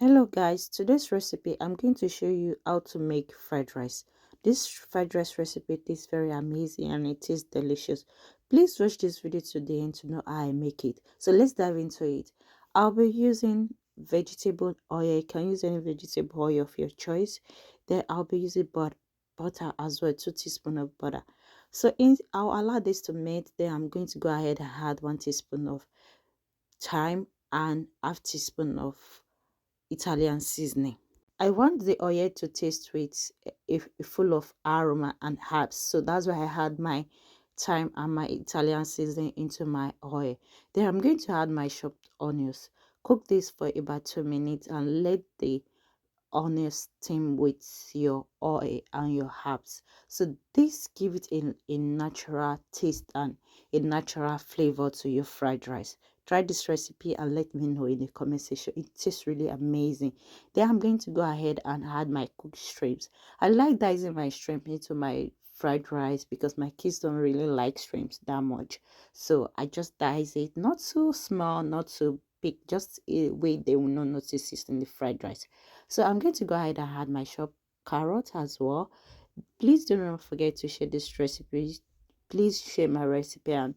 Hello guys, today's recipe I'm going to show you how to make fried rice. This fried rice recipe is very amazing and it is delicious. Please watch this video today and to know how I make it. So let's dive into it. I'll be using vegetable oil. You can use any vegetable oil of your choice. Then I'll be using butter as well, 2 teaspoons of butter. I'll allow this to melt. Then I'm going to go ahead and add 1 teaspoon of thyme and half teaspoon of Italian seasoning. I want the oil to taste with full of aroma and herbs. So that's why I add my thyme and my Italian seasoning into my oil. Then I'm going to add my chopped onions. Cook this for about 2 minutes and let the onions steam with your oil and your herbs. So this give it a natural taste and a natural flavor to your fried rice. Try this recipe and let me know in the comment section. It tastes really amazing. Then I'm going to go ahead and add my cooked shrimps. I like dicing my shrimp into my fried rice because my kids don't really like shrimps that much. So I just dice it, not so small, not so big, just a way they will not notice it in the fried rice. So I'm going to go ahead and add my chopped carrot as well. Please do not forget to share this recipe. Please share my recipe and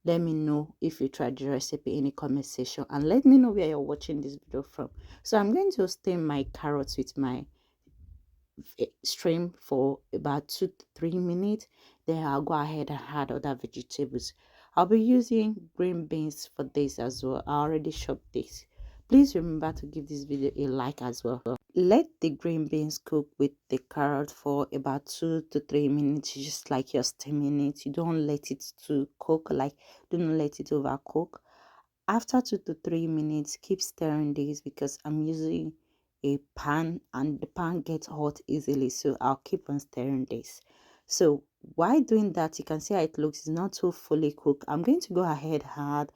let me know if you tried the recipe in the comment section and let me know where you're watching this video from. So I'm going to steam my carrots with my stream for about 2 to 3 minutes. Then I'll go ahead and add other vegetables. I'll be using green beans for this as well. I already chopped this. Please remember to give this video a like as well. Let the green beans cook with the carrot for about 2 to 3 minutes, just like you're steaming it. You don't let it to cook, like do not let it overcook. After 2 to 3 minutes, keep stirring this because I'm using a pan and the pan gets hot easily, so I'll keep on stirring this. So while doing that, you can see how it looks. It's not too fully cooked. I'm going to go ahead and add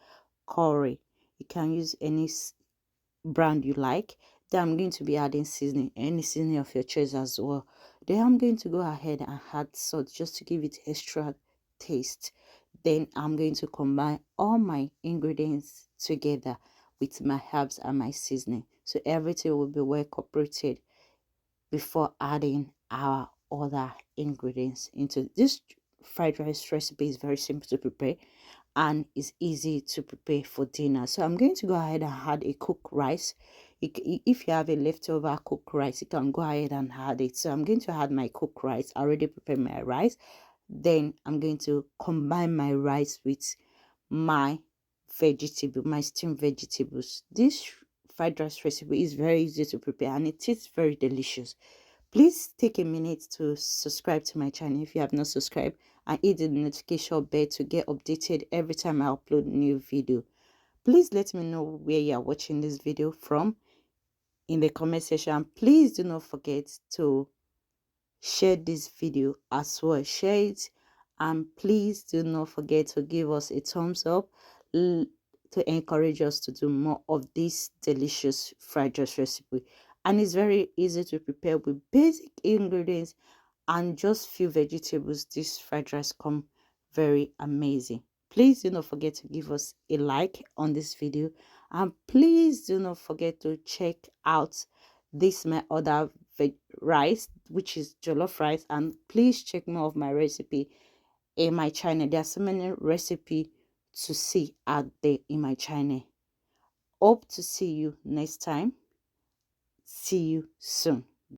curry. You can use any brand you like. Then I'm going to be adding seasoning, any seasoning of your choice as well. Then I'm going to go ahead and add salt just to give it extra taste. Then I'm going to combine all my ingredients together with my herbs and my seasoning, so everything will be well cooperated before adding our other ingredients into this. Fried rice recipe is very simple to prepare and is easy to prepare for dinner. So I'm going to go ahead and add a cooked rice. If you have a leftover cooked rice, you can go ahead and add it. So I'm going to add my cooked rice. I already prepared my rice. Then I'm going to combine my rice with my my steamed vegetables. This fried rice recipe is very easy to prepare and it is very delicious. Please take a minute to subscribe to my channel if you have not subscribed and hit the notification bell to get updated every time I upload new video. Please let me know where you are watching this video from in the comment section. Please do not forget to share this video as well. Share it and please do not forget to give us a thumbs up to encourage us to do more of this delicious fried rice recipe. And it's very easy to prepare with basic ingredients and just few vegetables. This fried rice come very amazing. Please do not forget to give us a like on this video and please do not forget to check out this my other rice, which is jollof rice, and please check more of my recipe in my channel. There are so many recipe to see out there in my channel. Hope to see you next time. See you soon.